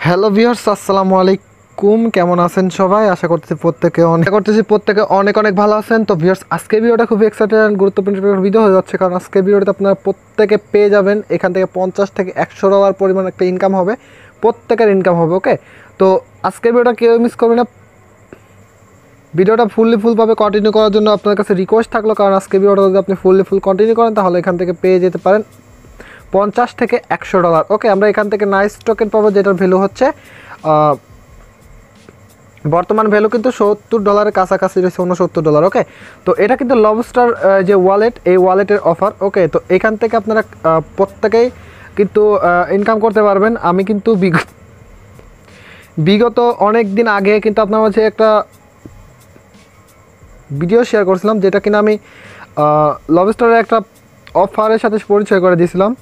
Hello viewers, আসসালামু আলাইকুম। কেমন আছেন সবাই? আশা করতেছি প্রত্যেকে অনেক অনেক ভালো আছেন। তো ভিউয়ার্স, আজকে ভিডিওটা খুবই এক্সাইটেড অ্যান্ড গুরুত্বপূর্ণ ভিডিও হয়ে যাচ্ছে, কারণ আজকে ভিডিওতে আপনারা প্রত্যেকে পেয়ে যাবেন এখান থেকে $50 থেকে $100 পরিমাণ একটা ইনকাম হবে, প্রত্যেকের ইনকাম হবে। ওকে, তো আজকে ভিডিওটা কেউ মিস করবে না। ভিডিওটা ফুলভাবে কন্টিনিউ করার জন্য আপনার কাছে রিকোয়েস্ট থাকলো, কারণ আজকে ভিডিওটা যদি আপনি ফুল কন্টিনিউ করেন তাহলে এখান থেকে পেয়ে যেতে পারেন $50 থেকে $100। ওকে, আমরা এখান থেকে নাইস টোকেন পাবো, যেটার ভ্যালু হচ্ছে বর্তমান ভ্যালু কিন্তু $70 কাছাকাছি রয়েছে, $69। ওকে, তো এটা কিন্তু লবস্টার যে ওয়ালেট, এই ওয়ালেটের অফার। ওকে, তো এখান থেকে আপনারা প্রত্যেকেই কিন্তু ইনকাম করতে পারবেন। আমি কিন্তু বিগত অনেক দিন আগে কিন্তু আপনার মাঝে একটা ভিডিও শেয়ার করছিলাম, যেটা কিনা আমি লবস্টারের একটা অফারের সাথে পরিচয় করে দিয়েছিলাম,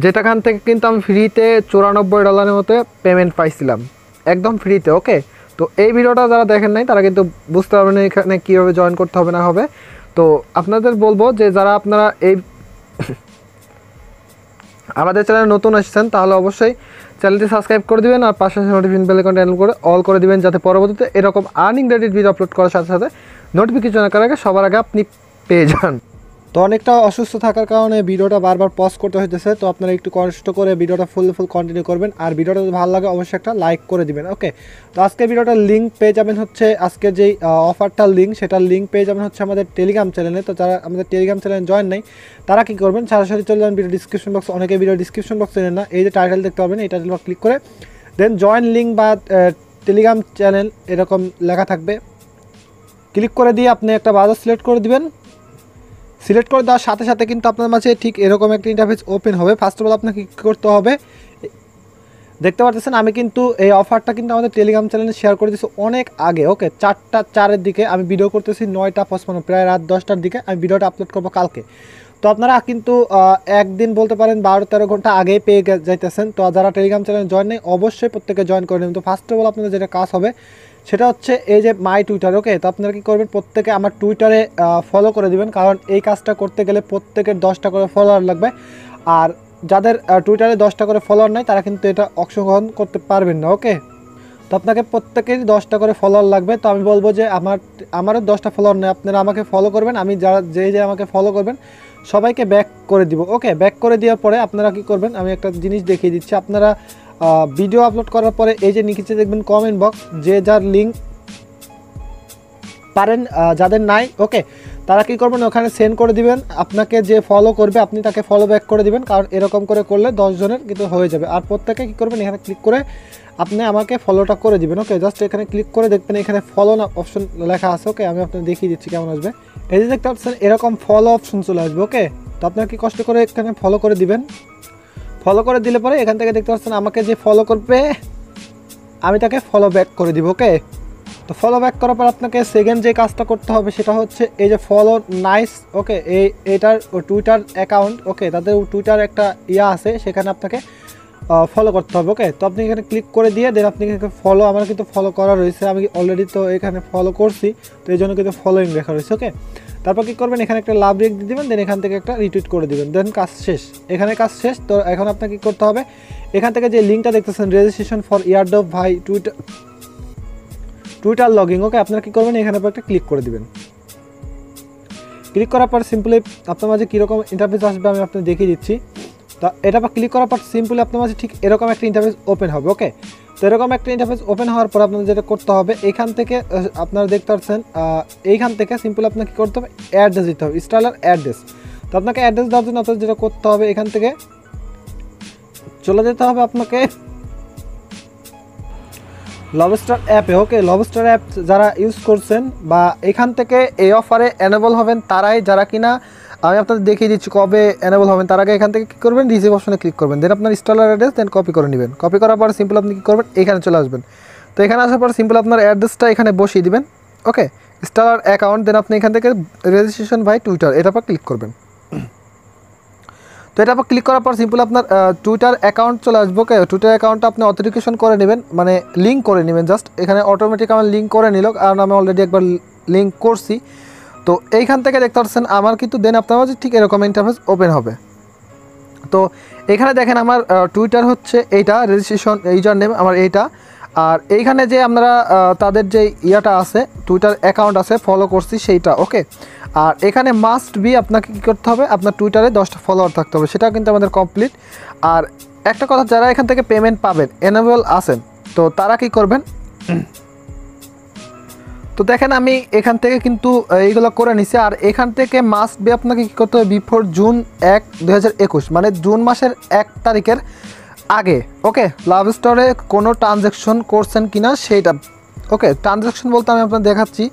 যেটাখান থেকে কিন্তু আমি ফ্রিতে $94 মতো পেমেন্ট পাইছিলাম, একদম ফ্রিতে। ওকে, তো এই ভিডিওটা যারা দেখেন নাই তারা কিন্তু বুঝতে পারবেন এখানে কীভাবে জয়েন করতে হবে না হবে। তো আপনাদের বলবো যে যারা আপনারা এই আমাদের চ্যানেলে নতুন এসেছেন তাহলে অবশ্যই চ্যানেলটি সাবস্ক্রাইব করে দিবেন, আর পাশে নোটিফিকেশন বেল আইকনটা এনেবল করে অল করে দিবেন, যাতে পরবর্তীতে এরকম আর্নিং রিলেটেড ভিডিও আপলোড করার সাথে সাথে নোটিফিকেশন আকারে সবার আগে আপনি পেয়ে যান। তো অনেকটা অসুস্থ থাকার কারণে ভিডিওটা বারবার পজ করতে হইতেছে, তো আপনারা একটু কষ্ট করে ভিডিওটা ফুল কন্টিনিউ করবেন, আর ভিডিওটা যদি ভালো লাগে অবশ্যই একটা লাইক করে দিবেন। ওকে, তো আজকে ভিডিওটার লিঙ্ক পেয়ে যাবেন হচ্ছে আজকে যেই অফারটার লিঙ্ক, সেটার লিঙ্ক পেয়ে যাবেন হচ্ছে আমাদের টেলিগ্রাম চ্যানেলে। তো যারা আমাদের টেলিগ্রাম চ্যানেলে জয়েন নেই তারা কী করবেন, সরাসরি চলে যাবেন ভিডিও ডিসক্রিপশন বক্স। অনেকে ভিডিও ডিসক্রিপশন বক্সে নেন না, এই যে টাইটেল দেখতে পাবেন, এই টাইটেল ক্লিক করে দেন জয়েন লিঙ্ক বা টেলিগ্রাম চ্যানেল এরকম লেখা থাকবে, ক্লিক করে দিয়ে আপনি একটা ব্রাউজার সিলেক্ট করে দিবেন। সিলেক্ট করে দেওয়ার সাথে সাথে কিন্তু আপনার মাঝে ঠিক এরকম একটা ইন্টারফেস ওপেন হবে। ফার্স্ট অফ অল আপনাকে কী করতে হবে, দেখতে পাচ্ছেন আমি কিন্তু এই অফারটা কিন্তু আমাদের টেলিগ্রাম চ্যানেলে শেয়ার করে দিয়েছি অনেক আগে। ওকে, 4:04 দিকে আমি ভিডিও করতেছি, 9:55 প্রায় রাত 10টার দিকে আমি ভিডিওটা আপলোড করবো কালকে। তো আপনারা কিন্তু একদিন বলতে পারেন 12-13 ঘন্টা আগেই পেয়ে যাইতেছেন। তো যারা টেলিগ্রাম চ্যানেলে জয়েন নেই অবশ্যই প্রত্যেকে জয়েন করে নেবেন। তো ফার্স্ট অফ অল আপনাদের যেটা কাজ হবে সেটা হচ্ছে এই যে মাই টুইটার। ওকে, তো আপনারা কী করবেন, প্রত্যেকে আমার টুইটারে ফলো করে দিবেন, কারণ এই কাজটা করতে গেলে প্রত্যেকের 10টা করে ফলোয়ার লাগবে। আর যাদের টুইটারে 10টা করে ফলোয়ার নাই তারা কিন্তু এটা অংশগ্রহণ করতে পারবেন না। ওকে, তো আপনাকে প্রত্যেকেরই 10টা করে ফলোয়ার লাগবে। তো আমি বলবো যে আমারও 10টা ফলোয়ার নেই, আপনারা আমাকে ফলো করবেন, আমি যারা যে আমাকে ফলো করবেন সবাইকে ব্যাক করে দিব। ওকে, ব্যাক করে দেওয়ার পরে আপনারা কি করবেন, আমি একটা জিনিস দেখিয়ে দিচ্ছি। আপনারা ভিডিও আপলোড করার পরে এই যে নিচে দেখবেন কমেন্ট বক্স, যে যার লিঙ্ক পারেন যাদের নাই, ওকে, তারা কী করবেন ওখানে সেন্ড করে দিবেন। আপনাকে যে ফলো করবে আপনি তাকে ফলো ব্যাক করে দিবেন, কারণ এরকম করে করলে 10 জনের কিন্তু হয়ে যাবে। আর প্রত্যেকে কী করবেন, এখানে ক্লিক করে আপনি আমাকে ফলোটা করে দিবেন। ওকে, জাস্ট এখানে ক্লিক করে দেখবেন এখানে ফলো না অপশন লেখা আছে। ওকে, আমি আপনাকে দেখিয়ে দিচ্ছি কেমন আসবে। এই যে দেখতে পাচ্ছেন এরকম ফলো অপশন চলে আসবে। ওকে, তো আপনারা কি কষ্ট করে এখানে ফলো করে দিবেন। ফলো করে দিলে পরে এখান থেকে দেখতে পাচ্ছেন আমাকে যে ফলো করবে আমি তাকে ফলো ব্যাক করে দিব। ওকে, তো ফলো ব্যাক করার পর আপনাকে সেকেন্ড যে কাজটা করতে হবে সেটা হচ্ছে এই যে ফলো নাইস। ওকে, এটার টুইটার অ্যাকাউন্ট, ওকে, তাদের টুইটার একটা আছে, সেখানে আপনাকে ফলো করতে হবে। ওকে, তো আপনি এখানে ক্লিক করে দিয়ে দেন আপনি ফলো, আমার কিন্তু ফলো করা রয়েছে, আমি অলরেডি তো এখানে ফলো করছি, তো এই জন্য কিন্তু ফলোইং লেখা রয়েছে। ওকে, তারপর কী করবেন, এখানে একটা লাভ রেক দিয়ে দেবেন, দেন এখান থেকে একটা রিটুইট করে দেবেন, দেন কাজ শেষ। এখানে কাজ শেষ। তো এখন আপনাকে কী করতে হবে, এখান থেকে যে লিঙ্কটা দেখতেছেন রেজিস্ট্রেশন ফর ইয়ারড্রপ ভাই টুইটার লগইন। ওকে, আপনারা কী করবেন, এখানে একটা ক্লিক করে দিবেন। ক্লিক করার পর সিম্পলি আপনার মাঝে কীরকম ইন্টারফেস আসবে আমি আপনাকে দেখিয়ে দিচ্ছি। তো এটা পর ক্লিক করার পর সিম্পলি আপনার মাঝে ঠিক এরকম একটা ইন্টারফেস ওপেন হবে। ওকে, তো এরকম একটা ইন্টারফেস ওপেন হওয়ার পর আপনাদের যেটা করতে হবে, এখান থেকে আপনারা দেখতে পাচ্ছেন এইখান থেকে সিম্পলি আপনাকে কী করতে হবে, অ্যাড্রেস দিতে হবে, স্টাইলার অ্যাড্রেস। তো আপনাকে অ্যাড্রেস দেওয়ার জন্য আপনাদের যেটা করতে হবে, এখান থেকে চলে যেতে হবে আপনাকে লবস্টার অ্যাপে। ওকে, লবস্টার অ্যাপ যারা ইউজ করছেন বা এখান থেকে এই অফারে এনেবল হবেন তারাই, যারা কিনা আমি আপনাদের দেখিয়ে দিচ্ছি কবে এনেবল হবেন, তার আগে এখান থেকে কী করবেন, রিসিভ অপশনে ক্লিক করবেন, দেন আপনার ইনস্টলার অ্যাড্রেস দেন কপি করে নেবেন। কপি করার পর সিম্পল আপনি কী করবেন, এখানে চলে আসবেন। তো এখানে আসার পর সিম্পল আপনার অ্যাড্রেসটা এখানে বসিয়ে দিবেন। ওকে, ইনস্টলার অ্যাকাউন্ট, দেন আপনি এখান থেকে রেজিস্ট্রেশন বাই টুইটার এটার পর ক্লিক করবেন। তো এটা পর ক্লিক করার পর সিম্পল আপনার টুইটার অ্যাকাউন্ট চলে আসবে। ওকে, টুইটার অ্যাকাউন্টটা আপনি অথেন্টিকেশন করে নেবেন, মানে লিঙ্ক করে নেবেন। জাস্ট এখানে অটোমেটিক আমার লিঙ্ক করে নিল, কারণ আমি অলরেডি একবার লিঙ্ক করছি। তো এইখান থেকে দেখতে পাচ্ছেন আমার কিন্তু দেন আপনার মাঝে ঠিক এরকম ইন্টারফেস ওপেন হবে। তো এখানে দেখেন আমার টুইটার হচ্ছে এইটা, রেজিস্ট্রেশন ইউজার নেম আমার এইটা। আর এইখানে যে আমরা তাদের যে ইয়াটা আছে, টুইটার অ্যাকাউন্ট আছে, ফলো করছি সেইটা, ওকে। আর এখানে মাস্ট বি আপনাকে কী করতে হবে, আপনার টুইটারে 10টা ফলোয়ার থাকতে হবে, সেটাও কিন্তু আমাদের কমপ্লিট। আর একটা কথা, যারা এখান থেকে পেমেন্ট পাবেন এনেবল আছেন, তো তারা কি করবেন, তো দেখেন আমি এখান থেকে কিন্তু এইগুলো করে নিছি। আর এখান থেকে মাস্ট বি আপনাকে কী করতে হবে, বিফোর জুন 1, 2021, মানে জুন মাসের 1 তারিখের আগে, ওকে, লাভ স্টোরে কোনো ট্রানজ্যাকশন করছেন কিনা সেইটা, ওকে। ট্রানজ্যাকশন বলতে আমি আপনার দেখাচ্ছি,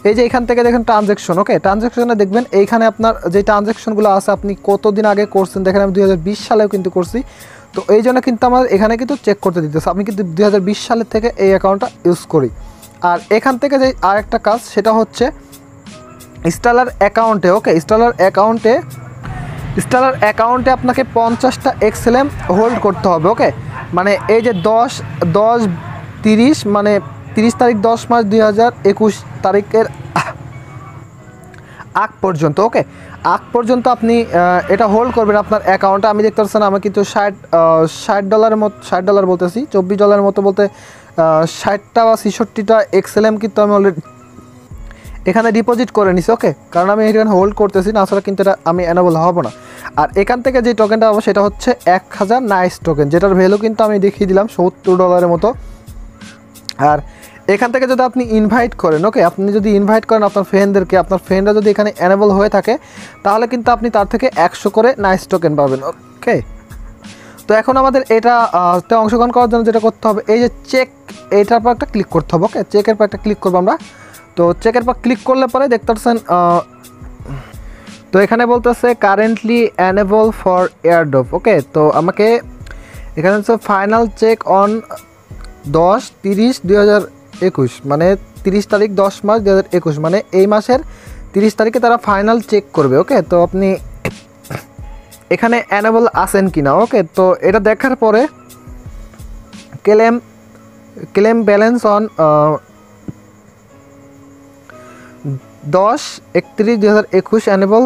এই যে এখান থেকে দেখেন ট্রানজ্যাকশন, ওকে। ট্রানজ্যাকশনে দেখবেন এইখানে আপনার যে ট্রানজ্যাকশনগুলো আছে আপনি কতদিন আগে করছেন, দেখেন আমি 2020 সালেও কিন্তু করছি। তো এই জন্য কিন্তু আমার এখানে কিন্তু চেক করতে দিতেছে, আমি কিন্তু 2020 সালের থেকে এই অ্যাকাউন্টটা ইউজ করি। আর এখান থেকে যে আরেকটা কাজ, সেটা হচ্ছে স্টালার অ্যাকাউন্টে, ওকে, স্টালার অ্যাকাউন্টে আপনাকে 50টা এক্সএলএম হোল্ড করতে হবে, ওকে। মানে এই যে 10-10-30, মানে 30 তারিখ 10 মাস 2021 তারিখের আগ পর্যন্ত, ওকে, আগ পর্যন্ত আপনি এটা হোল্ড করবেন আপনার অ্যাকাউন্টে। আমি দেখতে পাচ্ছেন আমার কিন্তু $60 মতো, $60 বলতেছি, $24 মতো বলতে 60টা বা 66টা এক্সএলএম কিন্তু আমি অলরেডি এখানে ডিপোজিট করে নিছি, ওকে। কারণ আমি এখানে হোল্ড করতেছি না, আসলে কিন্তু এটা আমি এনেবল হব না। আর এখান থেকে যে টোকেনটা পাবো সেটা হচ্ছে 1000 নাইস টোকেন, যেটার ভ্যালু কিন্তু আমি দেখিয়ে দিলাম $70 মতো। আর এখান থেকে যদি আপনি ইনভাইট করেন, ওকে, আপনি যদি ইনভাইট করেন আপনার ফ্রেন্ডদেরকে, আপনার ফ্রেন্ডরা যদি এখানে এনেবল হয়ে থাকে, তাহলে কিন্তু আপনি তার থেকে 100 করে নাইস টোকেন পাবেন, ওকে। তো এখন আমাদের এটাতে অংশগ্রহণ করার জন্য যেটা করতে হবে, এই যে চেক, এইটার পর একটা ক্লিক করতে হবে, ওকে। চেকের পর একটা ক্লিক করবো আমরা। তো চেকের পর ক্লিক করলে পরে দেখতে পাচ্ছেন, তো এখানে বলতেছে কারেন্টলি এনেবল ফর এয়ারড্রপ, ওকে। তো আমাকে এখানে হচ্ছে ফাইনাল চেক অন 10-30-2021, মানে 30 তারিখ 10 মাস 2021, মানে এই মাসের 30 তারিখে তারা ফাইনাল চেক করবে, ওকে। তো আপনি এখানে এনেবল আছেন কিনা, ওকে। তো এটা দেখার পরে ক্লেম ব্যালেন্স অন 10-31-2021 এনেবল,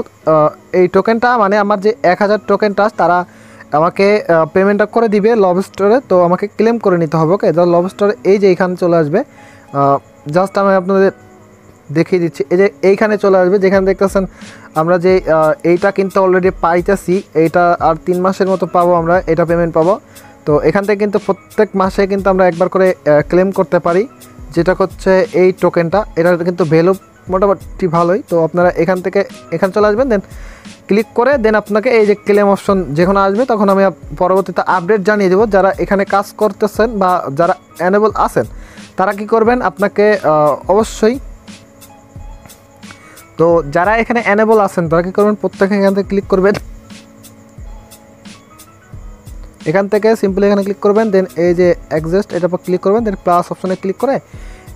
এই টোকেনটা মানে আমার যে 1000 টোকেনটা তারা আমাকে পেমেন্টটা করে দিবে লব স্টোরে। তো আমাকে ক্লেম করে নিতে হবে, ওকে। লব স্টোরে এই যে এইখানে চলে আসবে, জাস্ট আমি আপনাদের দেখিয়ে দিচ্ছি, এই যে এইখানে চলে আসবে, যেখানে দেখতেছেন আমরা যে এইটা কিন্তু অলরেডি পাইতেছি, এইটা আর 3 মাসের মতো পাবো আমরা, এটা পেমেন্ট পাবো। তো এখান থেকে কিন্তু প্রত্যেক মাসে কিন্তু আমরা একবার করে ক্লেম করতে পারি, যেটা হচ্ছে এই টোকেনটা, এটার কিন্তু ভ্যালু মোটামুটি ভালোই। তো আপনারা এখান থেকে এখানে চলে আসবেন, দেন ক্লিক করে দেন আপনাকে এই যে ক্লেম অপশন যখন আসবে তখন আমি পরবর্তীতে আপডেট জানিয়ে দেবো। যারা এখানে কাজ করতেছেন বা যারা এনেবল আছেন তারা কি করবেন, আপনাকে অবশ্যই, তো যারা এখানে এনেবল আছেন তারা কি করবেন, প্রত্যেকে এখান থেকে ক্লিক করবেন, এখান থেকে সিম্পলি এখানে ক্লিক করবেন, দেন এই যে অ্যাডজাস্ট এটার উপর ক্লিক করবেন, দেন প্লাস অপশনে ক্লিক করে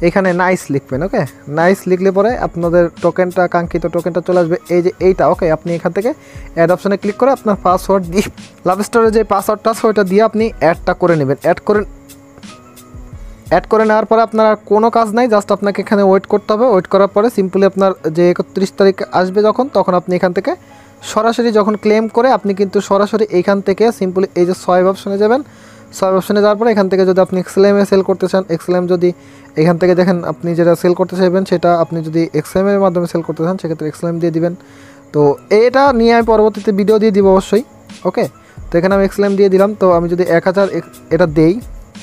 এখানে নাইস লিখবেন, ওকে। নাইস লিখলে পরে আপনাদের টোকেনটা, কাঙ্ক্ষিত টোকেনটা চলে আসবে, এই যে এইটা, ওকে। আপনি এখান থেকে অ্যাড অপশনে ক্লিক করে আপনার পাসওয়ার্ড দিয়ে, লাভ স্টোরে যে পাসওয়ার্ডটা আছে ওইটা দিয়ে আপনি অ্যাডটা করে নেবেন। অ্যাড করে নেওয়ার পরে আপনার আর কোনো কাজ নাই, জাস্ট আপনাকে এখানে ওয়েট করতে হবে। ওয়েট করার পরে সিম্পলি আপনার যে 31 তারিখ আসবে তখন আপনি এখান থেকে সরাসরি যখন ক্লেম করে আপনি কিন্তু সরাসরি এইখান থেকে সিম্পলি এই যে সোয়াইপ অপশনে যাবেন। সোয়াইপ অপশনে যাওয়ার পরে এখান থেকে যদি আপনি এক্সএলএমে সেল করতে চান, এক্সএলএম যদি এখান থেকে দেখেন আপনি যেটা সেল করতে চাইবেন সেটা আপনি যদি এক্সএলএমের মাধ্যমে সেল করতে চান সেক্ষেত্রে এক্সএলএম দিয়ে দিবেন। তো এটা নিয়ে আমি পরবর্তীতে ভিডিও দিয়ে দিব অবশ্যই, ওকে। তো এখানে আমি এক্সএলএম দিয়ে দিলাম। তো আমি যদি 1000 এটা দেই,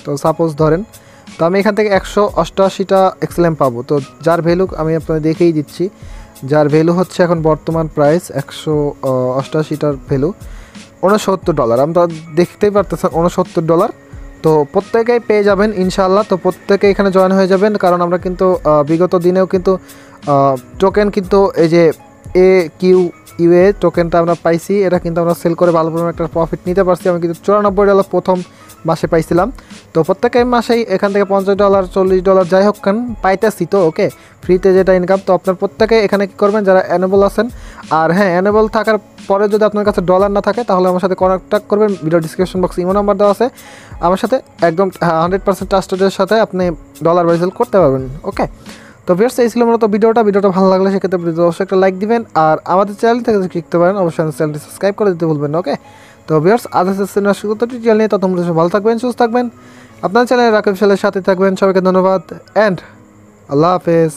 তো সাপোজ ধরেন, তো আমি এখান থেকে 188টা এক্সএলএম পাবো। তো যার ভ্যালু আমি আপনাদের দেখেই দিচ্ছি, যার ভ্যালু হচ্ছে এখন বর্তমান প্রাইস 188টার ভ্যালু $69। আমরা দেখতেই পারতেছেন $69। তো প্রত্যেকেই পেয়ে যাবেন ইনশাআল্লাহ। তো প্রত্যেকে এখানে জয়েন হয়ে যাবেন, কারণ আমরা কিন্তু বিগত দিনেও কিন্তু টোকেন কিন্তু এই যে AQUA টোকেনটা আমরা পাইছি, এটা কিন্তু আমরা সেল করে ভালো পরিমাণ একটা প্রফিট নিতে পারছি। আমি কিন্তু $94 প্রথম মাসে পাইছিলাম। তো প্রত্যেকের মাসেই এখান থেকে $50 $40 যাই হোক কেন পাইতেছি, তো ওকে, ফ্রিতে যেটা ইনকাম। তো আপনার প্রত্যেকে এখানে কী করবেন যারা এনেবল আছেন। আর হ্যাঁ, এনেবল থাকার পরে যদি আপনার কাছে ডলার না থাকে তাহলে আমার সাথে কন্ট্যাক্ট করবেন, ভিডিও ডিসক্রিপশন বক্সে ইমো নাম্বার দেওয়া আছে, আমার সাথে একদম 100% ট্রাস্টেডের সাথে আপনি ডলার বাইসেল করতে পারবেন, ওকে। তো ভিউয়ার্স, এই ছিল মূলত ভিডিওটা ভালো লাগলে সেক্ষেত্রে অবশ্যই একটা লাইক দিবেন। আর আমাদের চ্যানেল থেকে শিখতে পারেন, অবশ্যই চ্যানেলটি সাবস্ক্রাইব করে দিতে ভুলবেন না, ওকে। তো ভিউয়ার্স আজ আসছে নতুন টিউটোরিয়াল নিয়ে, তোমরা সবাই ভালো থাকবেন, সুস্থ থাকবেন, আপনার চ্যানেলে রাকিব সালের সাথে থাকবেন। সবাইকে ধন্যবাদ অ্যান্ড আল্লাহ হাফেজ।